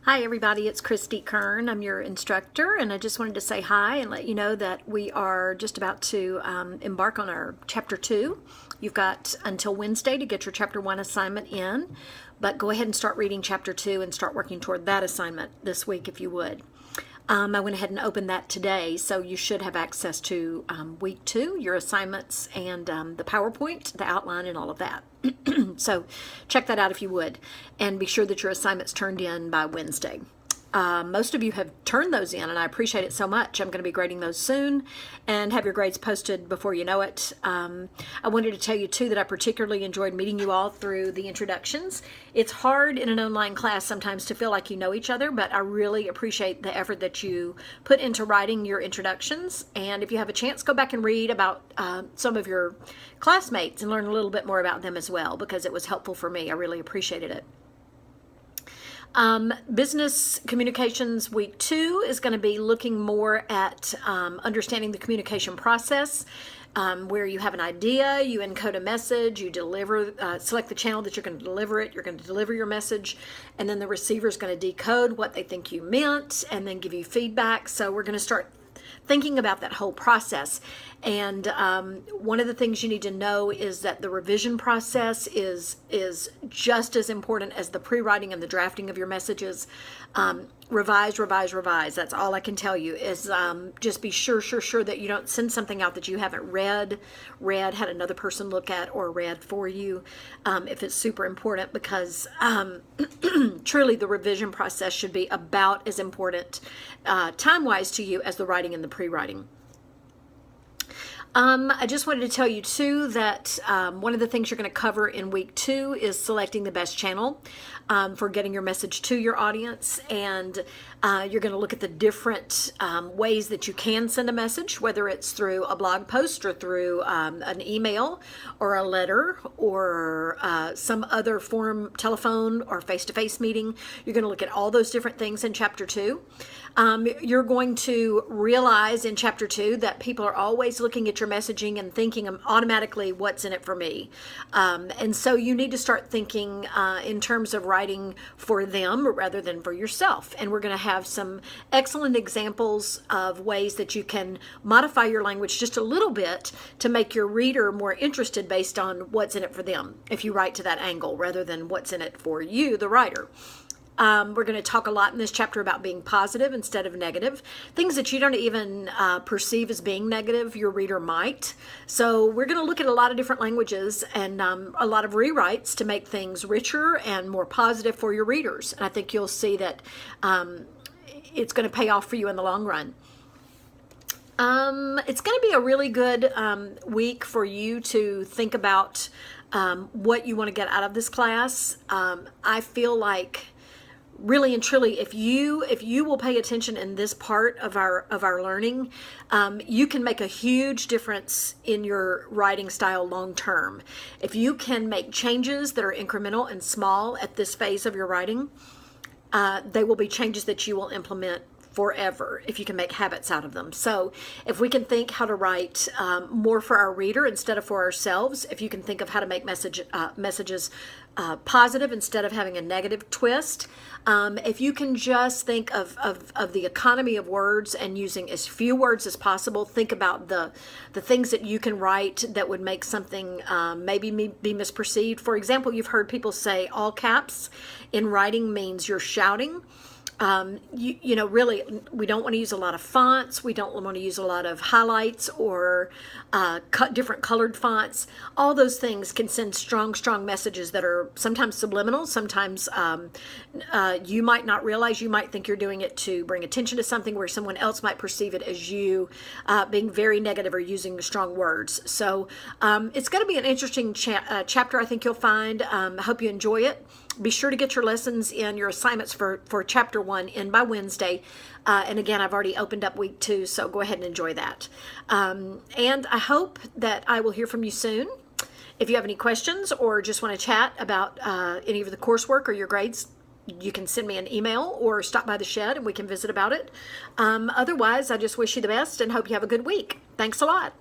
Hi everybody, it's Christy Kern. I'm your instructor, and I just wanted to say hi and let you know that we are just about to embark on our Chapter 2. You've got until Wednesday to get your Chapter 1 assignment in, but go ahead and start reading Chapter 2 and start working toward that assignment this week if you would. I went ahead and opened that today, so you should have access to week 2, your assignments, and the PowerPoint, the outline, and all of that. So check that out if you would, and be sure that your assignment's turned in by Wednesday. Most of you have turned those in, and I appreciate it so much. I'm going to be grading those soon and have your grades posted before you know it. I wanted to tell you, too, that I particularly enjoyed meeting you all through the introductions. It's hard in an online class sometimes to feel like you know each other, but I really appreciate the effort that you put into writing your introductions. And if you have a chance, go back and read about some of your classmates and learn a little bit more about them as well, because it was helpful for me. I really appreciated it. Business Communications Week 2 is going to be looking more at understanding the communication process, where you have an idea, you encode a message, you deliver, select the channel that you're going to deliver it, you're going to deliver your message, and then the receiver is going to decode what they think you meant and then give you feedback. So we're going to start thinking about that whole process. And one of the things you need to know is that the revision process is just as important as the pre-writing and the drafting of your messages. Revise, revise, revise. That's all I can tell you is just be sure that you don't send something out that you haven't read, had another person look at, or read for you if it's super important, because truly the revision process should be about as important time-wise to you as the writing and the pre-writing. I just wanted to tell you, too, that one of the things you're going to cover in week 2 is selecting the best channel for getting your message to your audience. And you're going to look at the different ways that you can send a message, whether it's through a blog post or through an email or a letter or some other form, telephone or face-to-face meeting. You're going to look at all those different things in Chapter 2. You're going to realize in Chapter 2 that people are always looking at your messaging and thinking automatically, what's in it for me? And so you need to start thinking in terms of writing for them rather than for yourself. And we're going to have some excellent examples of ways that you can modify your language just a little bit to make your reader more interested based on what's in it for them, if you write to that angle rather than what's in it for you, the writer. We're going to talk a lot in this chapter about being positive instead of negative. Things that you don't even perceive as being negative, your reader might. So we're going to look at a lot of different languages and a lot of rewrites to make things richer and more positive for your readers. And I think you'll see that it's going to pay off for you in the long run. It's going to be a really good week for you to think about what you want to get out of this class. I feel like really and truly, if you will pay attention in this part of our learning, you can make a huge difference in your writing style long term. If you can make changes that are incremental and small at this phase of your writing, they will be changes that you will implement forever if you can make habits out of them. So if we can think how to write more for our reader instead of for ourselves, if you can think of how to make messages positive instead of having a negative twist, if you can just think of the economy of words and using as few words as possible, think about the things that you can write that would make something maybe be misperceived. For example, you've heard people say all caps in writing means you're shouting. Really, we don't want to use a lot of fonts. We don't want to use a lot of highlights or different colored fonts. All those things can send strong messages that are sometimes subliminal. Sometimes you might not realize. You might think you're doing it to bring attention to something where someone else might perceive it as you being very negative or using strong words. So it's going to be an interesting chapter, I think you'll find. I hope you enjoy it. Be sure to get your lessons in, your assignments for Chapter 1 in by Wednesday. And again, I've already opened up week 2, so go ahead and enjoy that. And I hope that I will hear from you soon. If you have any questions or just want to chat about any of the coursework or your grades, you can send me an email or stop by the shed and we can visit about it. Otherwise, I just wish you the best and hope you have a good week. Thanks a lot.